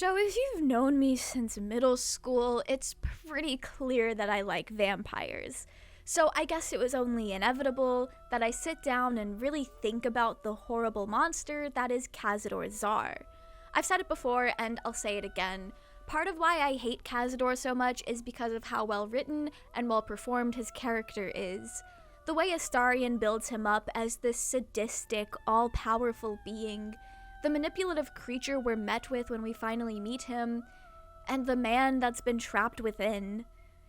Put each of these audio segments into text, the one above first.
So if you've known me since middle school, it's pretty clear that I like vampires. So I guess it was only inevitable that I sit down and really think about the horrible monster that is Cazador Czar. I've said it before and I'll say it again. Part of why I hate Cazador so much is because of how well written and well performed his character is. The way Astarion builds him up as this sadistic, all-powerful being, the manipulative creature we're met with when we finally meet him, and the man that's been trapped within.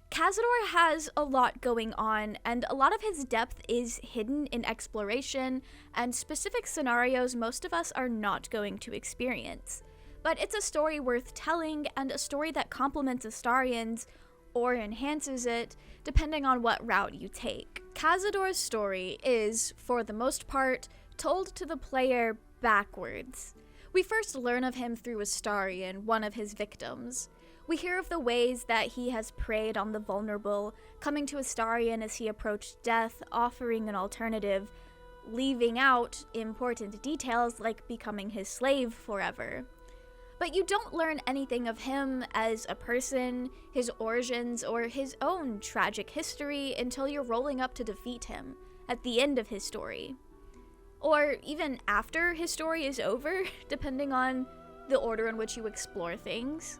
Cazador has a lot going on, and a lot of his depth is hidden in exploration and specific scenarios most of us are not going to experience. But it's a story worth telling, and a story that complements Astarion's, or enhances it, depending on what route you take. Cazador's story is, for the most part, told to the player backwards. We first learn of him through Astarion, one of his victims. We hear of the ways that he has preyed on the vulnerable, coming to Astarion as he approached death, offering an alternative, leaving out important details like becoming his slave forever. But you don't learn anything of him as a person, his origins, or his own tragic history until you're rolling up to defeat him, at the end of his story. Or even after his story is over, depending on the order in which you explore things.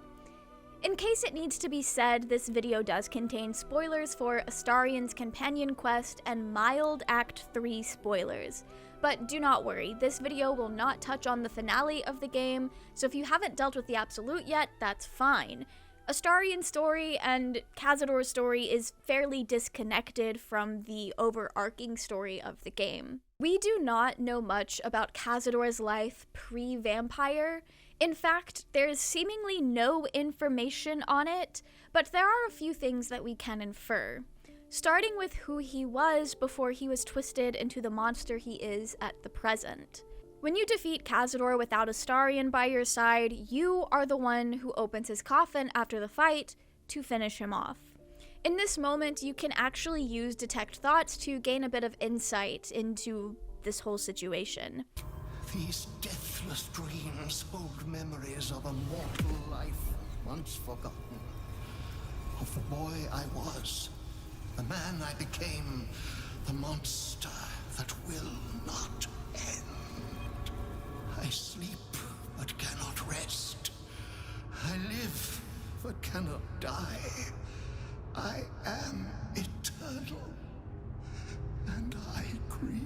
In case it needs to be said, this video does contain spoilers for Astarion's companion quest and mild Act 3 spoilers. But do not worry, this video will not touch on the finale of the game, so if you haven't dealt with the Absolute yet, that's fine. Astarion's story and Cazador's story is fairly disconnected from the overarching story of the game. We do not know much about Cazador's life pre-vampire. In fact, there's seemingly no information on it, but there are a few things that we can infer. Starting with who he was before he was twisted into the monster he is at the present. When you defeat Cazador without Astarion by your side, you are the one who opens his coffin after the fight to finish him off. In this moment, you can actually use Detect Thoughts to gain a bit of insight into this whole situation. These deathless dreams hold memories of a mortal life once forgotten. Of the boy I was, the man I became, the monster that will not end. I sleep but cannot rest. I live but cannot die. I am eternal, and I grieve.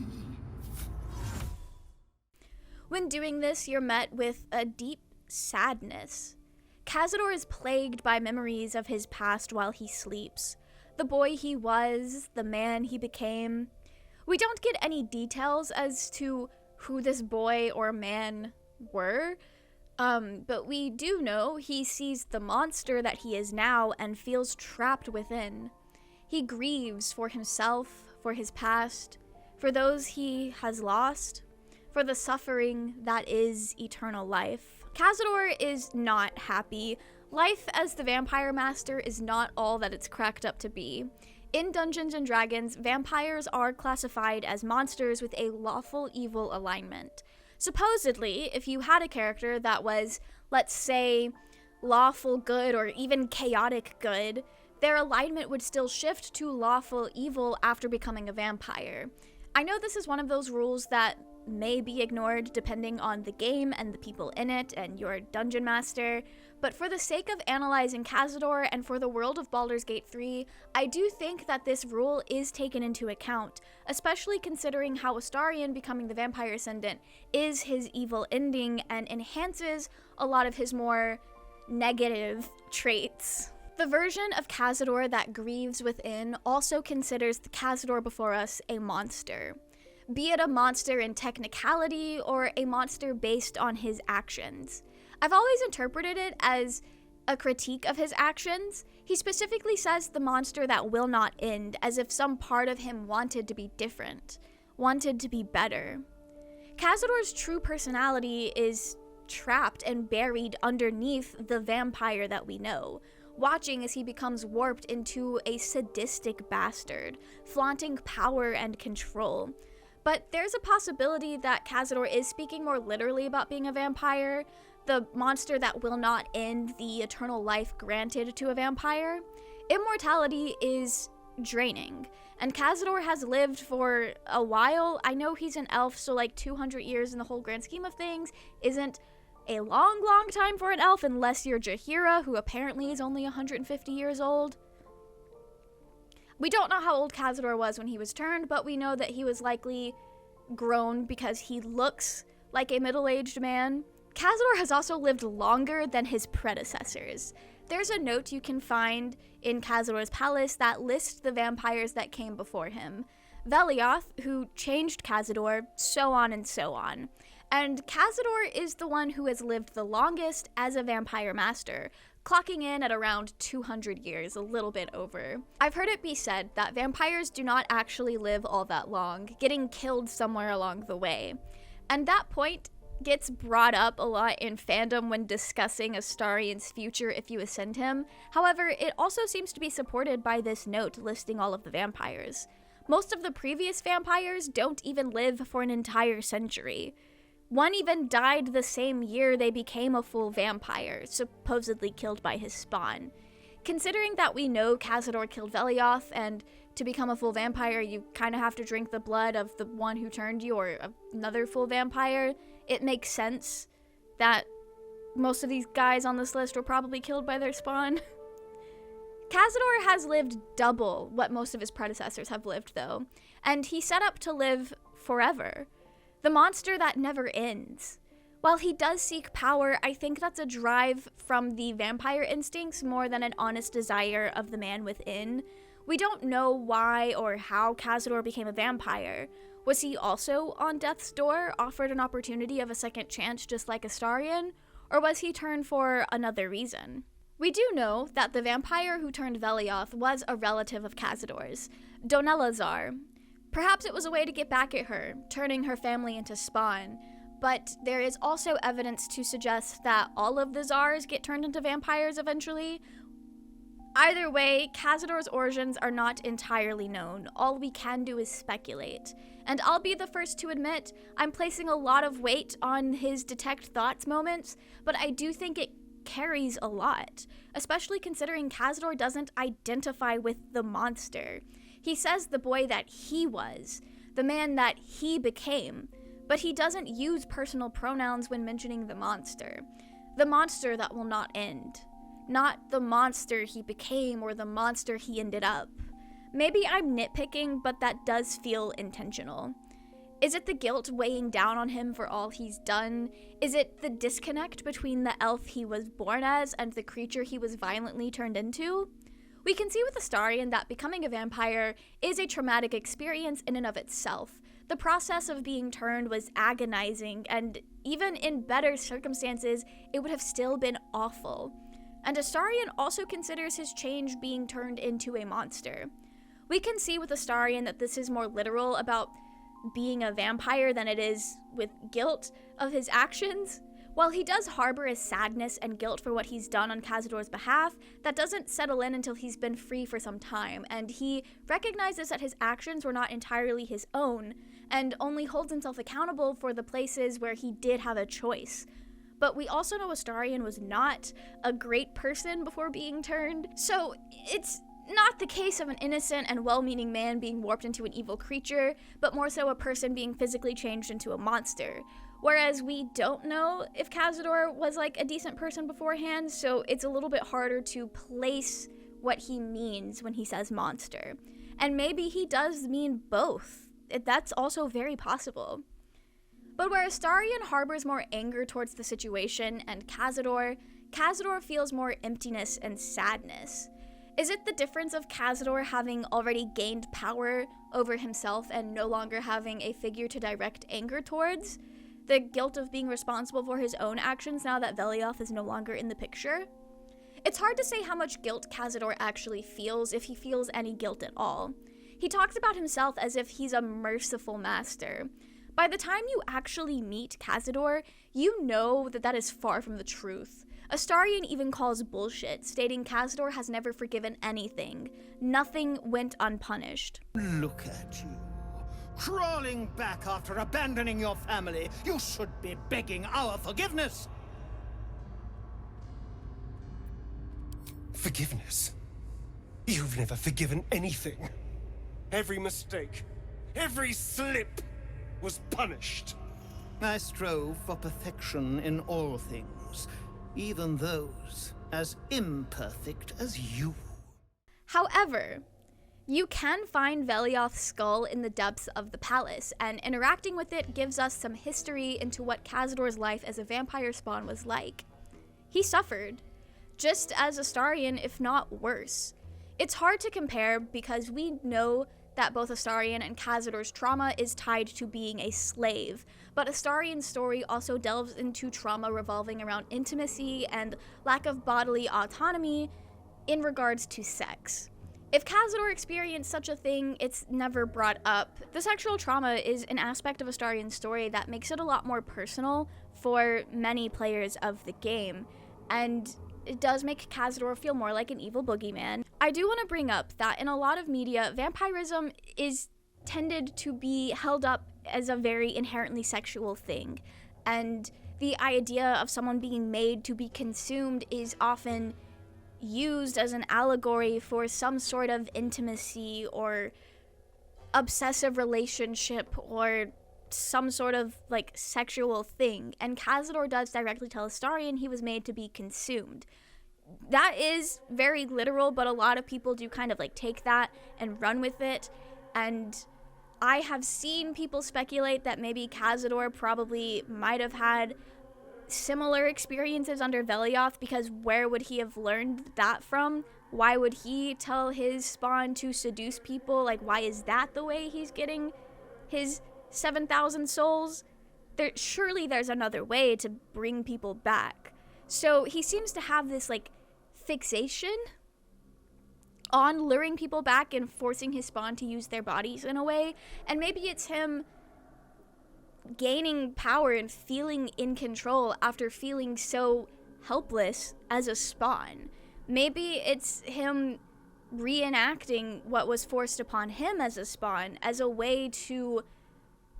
When doing this, you're met with a deep sadness. Cazador is plagued by memories of his past while he sleeps. The boy he was, the man he became. We don't get any details as to who this boy or man were, but we do know he sees the monster that he is now and feels trapped within. He grieves for himself, for his past, for those he has lost, for the suffering that is eternal life. Cazador is not happy. Life as the Vampire Master is not all that it's cracked up to be. In Dungeons & Dragons, vampires are classified as monsters with a lawful evil alignment. Supposedly, if you had a character that was, let's say, lawful good or even chaotic good, their alignment would still shift to lawful evil after becoming a vampire. I know this is one of those rules that may be ignored depending on the game and the people in it and your dungeon master, but for the sake of analyzing Cazador and for the world of Baldur's Gate 3, I do think that this rule is taken into account, especially considering how Astarion becoming the Vampire Ascendant is his evil ending and enhances a lot of his more negative traits. The version of Cazador that grieves within also considers the Cazador before us a monster. Be it a monster in technicality or a monster based on his actions. I've always interpreted it as a critique of his actions. He specifically says the monster that will not end, as if some part of him wanted to be different, wanted to be better. Cazador's true personality is trapped and buried underneath the vampire that we know, watching as he becomes warped into a sadistic bastard, flaunting power and control. But there's a possibility that Cazador is speaking more literally about being a vampire, the monster that will not end the eternal life granted to a vampire, immortality is draining. And Cazador has lived for a while. I know he's an elf, so like 200 years in the whole grand scheme of things isn't a long time for an elf, unless you're Jaheira, who apparently is only 150 years old. We don't know how old Cazador was when he was turned, but we know that he was likely grown because he looks like a middle-aged man. Cazador has also lived longer than his predecessors. There's a note you can find in Cazador's palace that lists the vampires that came before him. Vellioth, who changed Cazador, so on and so on. And Cazador is the one who has lived the longest as a vampire master, clocking in at around 200 years, a little bit over. I've heard it be said that vampires do not actually live all that long, getting killed somewhere along the way. And that point gets brought up a lot in fandom when discussing Astarion's future if you ascend him. However, it also seems to be supported by this note listing all of the vampires. Most of the previous vampires don't even live for an entire century. One even died the same year they became a full vampire, supposedly killed by his spawn. Considering that we know Cazador killed Vellioth, and to become a full vampire you kind of have to drink the blood of the one who turned you or another full vampire, it makes sense that most of these guys on this list were probably killed by their spawn. Cazador has lived double what most of his predecessors have lived, though, and he's set up to live forever. The monster that never ends. While he does seek power, I think that's a drive from the vampire instincts more than an honest desire of the man within. We don't know why or how Cazador became a vampire. Was he also on death's door, offered an opportunity of a second chance just like Astarion? Or was he turned for another reason? We do know that the vampire who turned Vellioth was a relative of Cazador's, Donelazar. Perhaps it was a way to get back at her, turning her family into spawn, but there is also evidence to suggest that all of the Zars get turned into vampires eventually. Either way, Cazador's origins are not entirely known. All we can do is speculate. And I'll be the first to admit, I'm placing a lot of weight on his detect thoughts moments, but I do think it carries a lot, especially considering Cazador doesn't identify with the monster. He says the boy that he was, the man that he became, but he doesn't use personal pronouns when mentioning the monster. The monster that will not end. Not the monster he became or the monster he ended up. Maybe I'm nitpicking, but that does feel intentional. Is it the guilt weighing down on him for all he's done? Is it the disconnect between the elf he was born as and the creature he was violently turned into? We can see with Astarion that becoming a vampire is a traumatic experience in and of itself. The process of being turned was agonizing, and even in better circumstances, it would have still been awful. And Astarion also considers his change being turned into a monster. We can see with Astarion that this is more literal about being a vampire than it is with guilt of his actions. While he does harbor a sadness and guilt for what he's done on Cazador's behalf, that doesn't settle in until he's been free for some time, and he recognizes that his actions were not entirely his own, and only holds himself accountable for the places where he did have a choice. But we also know Astarion was not a great person before being turned, so it's not the case of an innocent and well-meaning man being warped into an evil creature, but more so a person being physically changed into a monster. Whereas we don't know if Cazador was like a decent person beforehand, so it's a little bit harder to place what he means when he says monster. And maybe he does mean both. That's also very possible. But where Astarion harbors more anger towards the situation and Cazador feels more emptiness and sadness. Is it the difference of Cazador having already gained power over himself and no longer having a figure to direct anger towards? The guilt of being responsible for his own actions now that Vellioth is no longer in the picture? It's hard to say how much guilt Cazador actually feels, if he feels any guilt at all. He talks about himself as if he's a merciful master. By the time you actually meet Cazador, you know that that is far from the truth. Astarion even calls bullshit, stating Cazador has never forgiven anything. Nothing went unpunished. Look at you. Crawling back after abandoning your family. You should be begging our forgiveness. Forgiveness? You've never forgiven anything. Every mistake, every slip was punished. I strove for perfection in all things, even those as imperfect as you. However, you can find Vellioth's skull in the depths of the palace, and interacting with it gives us some history into what Cazador's life as a vampire spawn was like. He suffered, just as Astarion, if not worse. It's hard to compare because we know that both Astarion and Cazador's trauma is tied to being a slave, but Astarion's story also delves into trauma revolving around intimacy and lack of bodily autonomy in regards to sex. If Cazador experienced such a thing, it's never brought up. The sexual trauma is an aspect of Astarion's story that makes it a lot more personal for many players of the game, and it does make Cazador feel more like an evil boogeyman. I do want to bring up that in a lot of media, vampirism is tended to be held up as a very inherently sexual thing, and the idea of someone being made to be consumed is often used as an allegory for some sort of intimacy or obsessive relationship or some sort of like sexual thing, and Cazador does directly tell Astarion he was made to be consumed. That is very literal, but a lot of people do kind of like take that and run with it, and I have seen people speculate that maybe Cazador probably might have had similar experiences under Vellioth, because where would he have learned that from? Why would he tell his spawn to seduce people? Like, why is that the way he's getting his 7,000 souls? Surely there's another way to bring people back. So he seems to have this like fixation on luring people back and forcing his spawn to use their bodies in a way, and maybe it's him gaining power and feeling in control after feeling so helpless as a spawn. Maybe it's him reenacting what was forced upon him as a spawn as a way to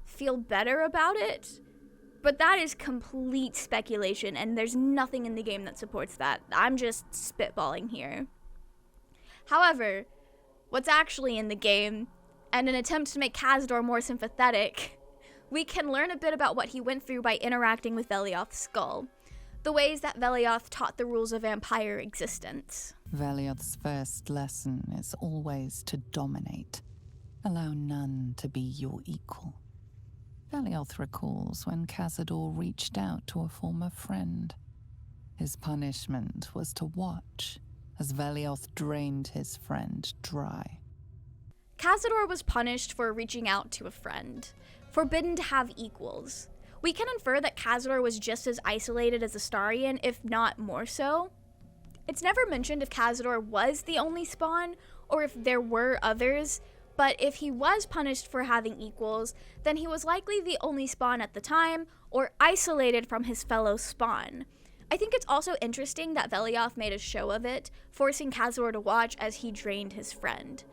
feel better about it. But that is complete speculation, and there's nothing in the game that supports that. I'm just spitballing here. However, what's actually in the game, and an attempt to make Cazador more sympathetic, we can learn a bit about what he went through by interacting with Vellioth's skull. The ways that Vellioth taught the rules of vampire existence. Vellioth's first lesson is always to dominate. Allow none to be your equal. Vellioth recalls when Cazador reached out to a former friend. His punishment was to watch as Vellioth drained his friend dry. Cazador was punished for reaching out to a friend, forbidden to have equals. We can infer that Cazador was just as isolated as Astarion, if not more so. It's never mentioned if Cazador was the only spawn, or if there were others, but if he was punished for having equals, then he was likely the only spawn at the time, or isolated from his fellow spawn. I think it's also interesting that Vellioth made a show of it, forcing Cazador to watch as he drained his friend.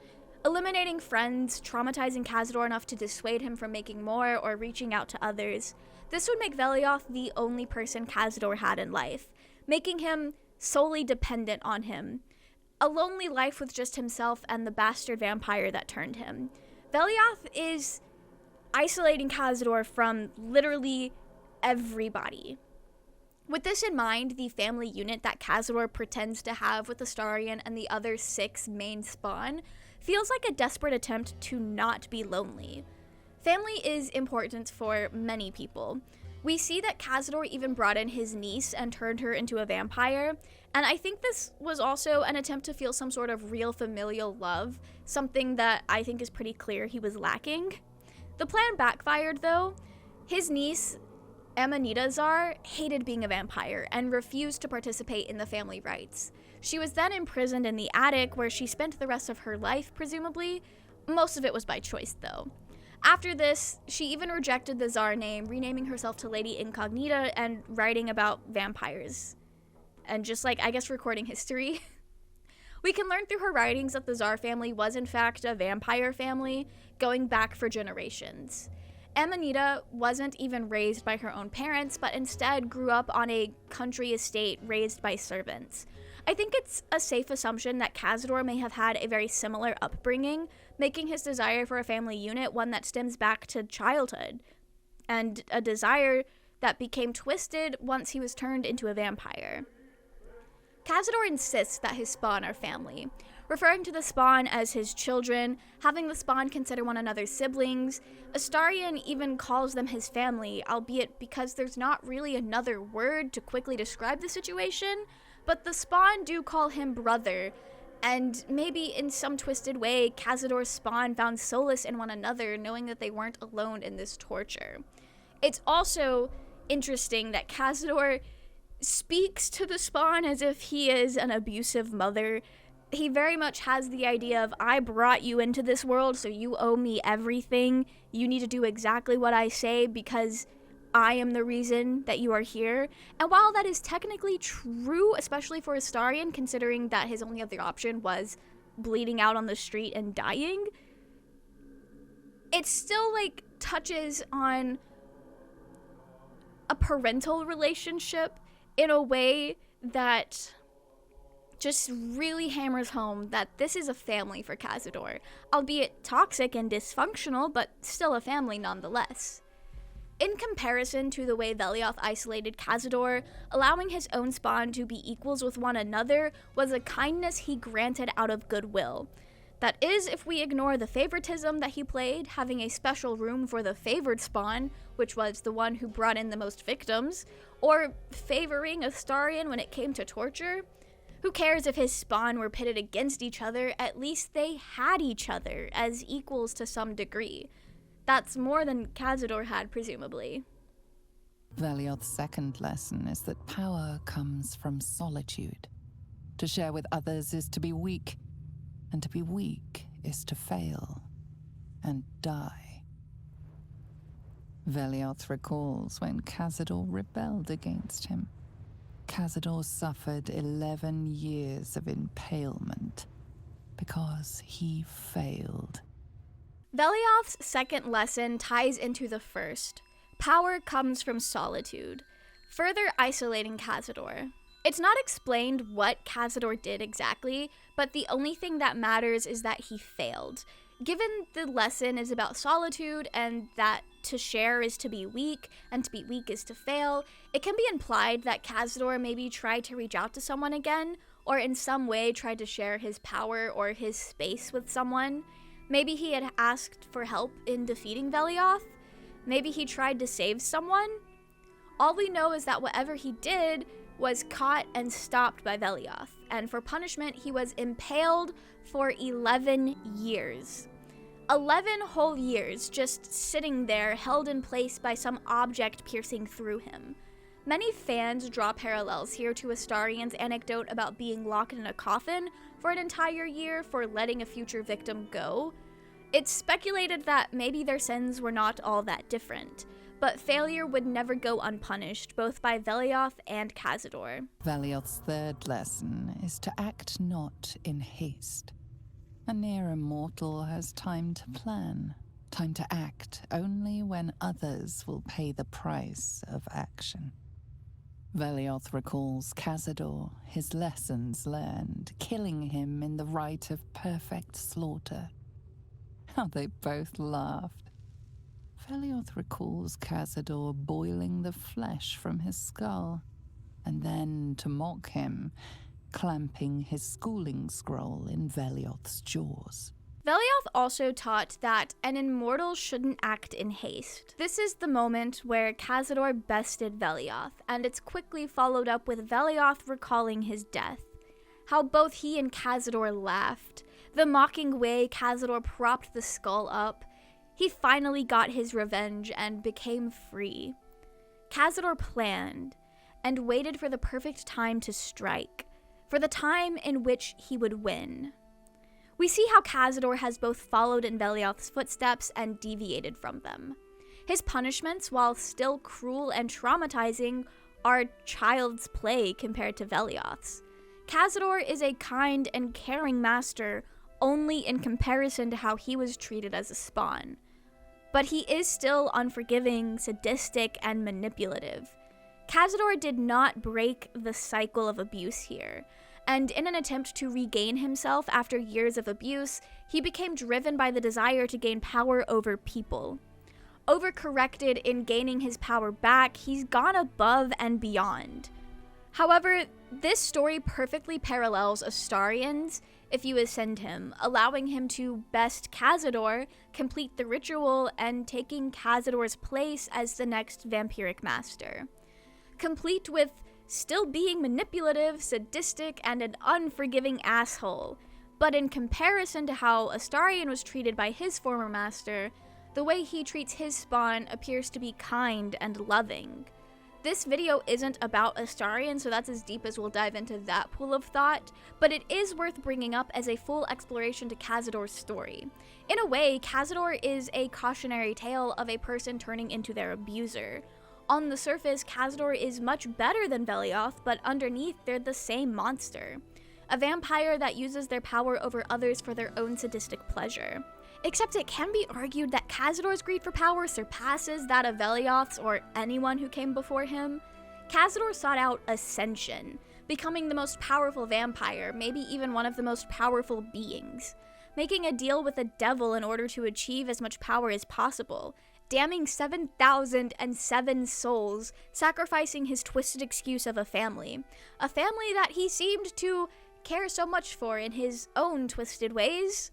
Eliminating friends, traumatizing Cazador enough to dissuade him from making more or reaching out to others. This would make Vellioth the only person Cazador had in life, making him solely dependent on him. A lonely life with just himself and the bastard vampire that turned him. Vellioth is isolating Cazador from literally everybody. With this in mind, the family unit that Cazador pretends to have with Astarion and the other 6 main spawn feels like a desperate attempt to not be lonely. Family is important for many people. We see that Cazador even brought in his niece and turned her into a vampire, and I think this was also an attempt to feel some sort of real familial love, something that I think is pretty clear he was lacking. The plan backfired though. His niece, Amenitazar, hated being a vampire and refused to participate in the family rites. She was then imprisoned in the attic where she spent the rest of her life, presumably. Most of it was by choice though. After this, she even rejected the Tsar name, renaming herself to Lady Incognita and writing about vampires. And just like, I guess, recording history. We can learn through her writings that the Tsar family was in fact a vampire family, going back for generations. Amanita wasn't even raised by her own parents, but instead grew up on a country estate raised by servants. I think it's a safe assumption that Cazador may have had a very similar upbringing, making his desire for a family unit one that stems back to childhood, and a desire that became twisted once he was turned into a vampire. Cazador insists that his spawn are family, referring to the spawn as his children, having the spawn consider one another siblings. Astarion even calls them his family, albeit because there's not really another word to quickly describe the situation, but the spawn do call him brother, and maybe in some twisted way, Cazador's spawn found solace in one another, knowing that they weren't alone in this torture. It's also interesting that Cazador speaks to the spawn as if he is an abusive mother. He very much has the idea of, I brought you into this world, so you owe me everything. You need to do exactly what I say because I am the reason that you are here. And while that is technically true, especially for Astarion, considering that his only other option was bleeding out on the street and dying, it still, touches on a parental relationship in a way that just really hammers home that this is a family for Cazador, albeit toxic and dysfunctional, but still a family nonetheless. In comparison to the way Vellioth isolated Cazador, allowing his own spawn to be equals with one another was a kindness he granted out of goodwill. That is, if we ignore the favoritism that he played, having a special room for the favored spawn, which was the one who brought in the most victims, or favoring Astarion when it came to torture. Who cares if his spawn were pitted against each other? At least they had each other as equals to some degree. That's more than Cazador had, presumably. Vellioth's second lesson is that power comes from solitude. To share with others is to be weak, and to be weak is to fail and die. Vellioth recalls when Cazador rebelled against him. Cazador suffered 11 years of impalement because he failed. Vellioth's second lesson ties into the first. Power comes from solitude, further isolating Cazador. It's not explained what Cazador did exactly, but the only thing that matters is that he failed. Given the lesson is about solitude and that to share is to be weak and to be weak is to fail, it can be implied that Cazador maybe tried to reach out to someone again, or in some way tried to share his power or his space with someone. Maybe he had asked for help in defeating Vellioth. Maybe he tried to save someone. All we know is that whatever he did was caught and stopped by Vellioth, and for punishment he was impaled for 11 years. 11 whole years just sitting there, held in place by some object piercing through him. Many fans draw parallels here to Astarion's anecdote about being locked in a coffin for an entire year for letting a future victim go. It's speculated that maybe their sins were not all that different, but failure would never go unpunished, both by Vellioth and Cazador. Vellioth's third lesson is to act not in haste. A near immortal has time to plan, time to act only when others will pay the price of action. Vellioth recalls Cazador, his lessons learned, killing him in the rite of perfect slaughter. How they both laughed. Vellioth recalls Cazador boiling the flesh from his skull, and then, to mock him, clamping his schooling scroll in Vellioth's jaws. Vellioth also taught that an immortal shouldn't act in haste. This is the moment where Cazador bested Vellioth, and it's quickly followed up with Vellioth recalling his death. How both he and Cazador laughed. The mocking way Cazador propped the skull up. He finally got his revenge and became free. Cazador planned and waited for the perfect time to strike, for the time in which he would win. We see how Cazador has both followed in Vellioth's footsteps and deviated from them. His punishments, while still cruel and traumatizing, are child's play compared to Vellioth's. Cazador is a kind and caring master only in comparison to how he was treated as a spawn. but he is still unforgiving, sadistic, and manipulative. Cazador did not break the cycle of abuse here, and in an attempt to regain himself after years of abuse, he became driven by the desire to gain power over people. Overcorrected in gaining his power back, he's gone above and beyond. However, this story perfectly parallels Astarion's if you ascend him, allowing him to best Cazador, complete the ritual, and taking Cazador's place as the next vampiric master. Complete with still being manipulative, sadistic, and an unforgiving asshole. But in comparison to how Astarion was treated by his former master, the way he treats his spawn appears to be kind and loving. This video isn't about Astarion, so that's as deep as we'll dive into that pool of thought, but it is worth bringing up as a full exploration to Cazador's story. In a way, Cazador is a cautionary tale of a person turning into their abuser. On the surface, Cazador is much better than Vellioth, but underneath they're the same monster. A vampire that uses their power over others for their own sadistic pleasure. Except it can be argued that Cazador's greed for power surpasses that of Vellioth's or anyone who came before him. Cazador sought out ascension, becoming the most powerful vampire, maybe even one of the most powerful beings. Making a deal with the devil in order to achieve as much power as possible. Damning 7,007 souls, sacrificing his twisted excuse of a family. A family that he seemed to care so much for in his own twisted ways.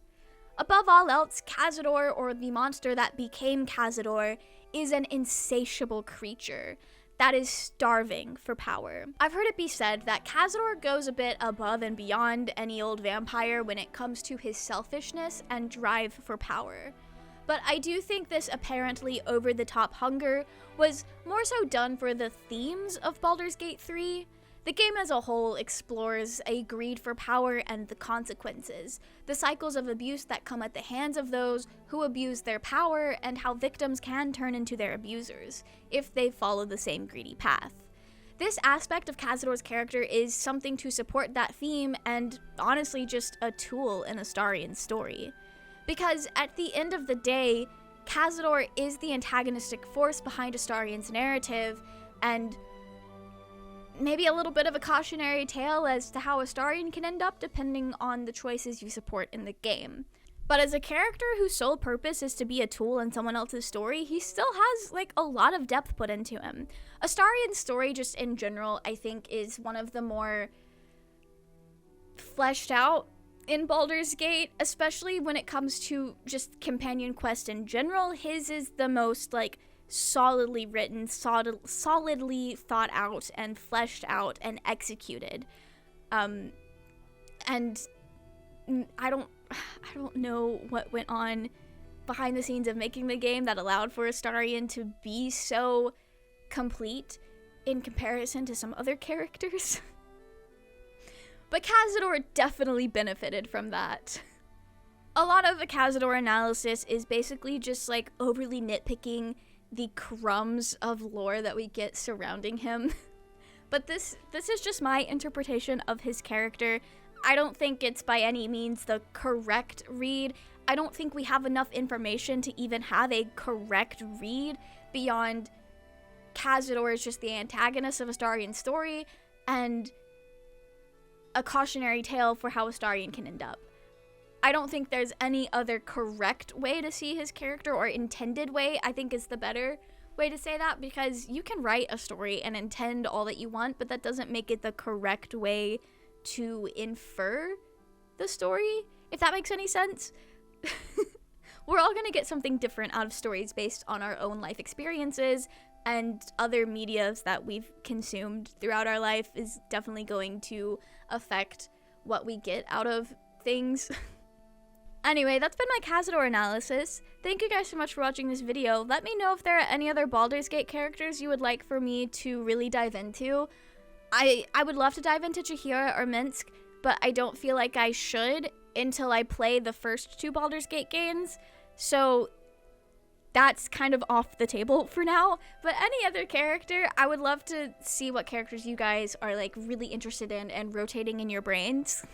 Above all else, Cazador, or the monster that became Cazador, is an insatiable creature that is starving for power. I've heard it be said that Cazador goes a bit above and beyond any old vampire when it comes to his selfishness and drive for power. But I do think this apparently over-the-top hunger was more so done for the themes of Baldur's Gate 3. The game as a whole explores a greed for power and the consequences, the cycles of abuse that come at the hands of those who abuse their power, and how victims can turn into their abusers if they follow the same greedy path. This aspect of Cazador's character is something to support that theme, and honestly just a tool in Astarion's story. Because at the end of the day, Cazador is the antagonistic force behind Astarion's narrative, and maybe a little bit of a cautionary tale as to how Astarion can end up depending on the choices you support in the game. But as a character whose sole purpose is to be a tool in someone else's story, he still has a lot of depth put into him. Astarion's story just in general, I think, is one of the more fleshed out in Baldur's Gate, especially when it comes to just companion quest in general. His is the most solidly written, solidly thought out and fleshed out and executed. And I don't know what went on behind the scenes of making the game that allowed for Astarion to be so complete in comparison to some other characters. But Cazador definitely benefited from that. A lot of the Cazador analysis is basically just overly nitpicking the crumbs of lore that we get surrounding him. But this is just my interpretation of his character. I don't think it's by any means the correct read. I don't think we have enough information to even have a correct read beyond Cazador is just the antagonist of Astarion's story and a cautionary tale for how Astarion can end up. I don't think there's any other correct way to see his character, or intended way, I think is the better way to say that, because you can write a story and intend all that you want, but that doesn't make it the correct way to infer the story, if that makes any sense. We're all gonna get something different out of stories based on our own life experiences, and other medias that we've consumed throughout our life is definitely going to affect what we get out of things. Anyway, that's been my Cazador analysis. Thank you guys so much for watching this video. Let me know if there are any other Baldur's Gate characters you would like for me to really dive into. I would love to dive into Chihira or Minsk, but I don't feel like I should until I play the first two Baldur's Gate games. So that's kind of off the table for now. But any other character, I would love to see what characters you guys are really interested in and rotating in your brains.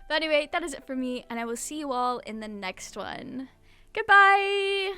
But anyway, that is it for me, and I will see you all in the next one. Goodbye!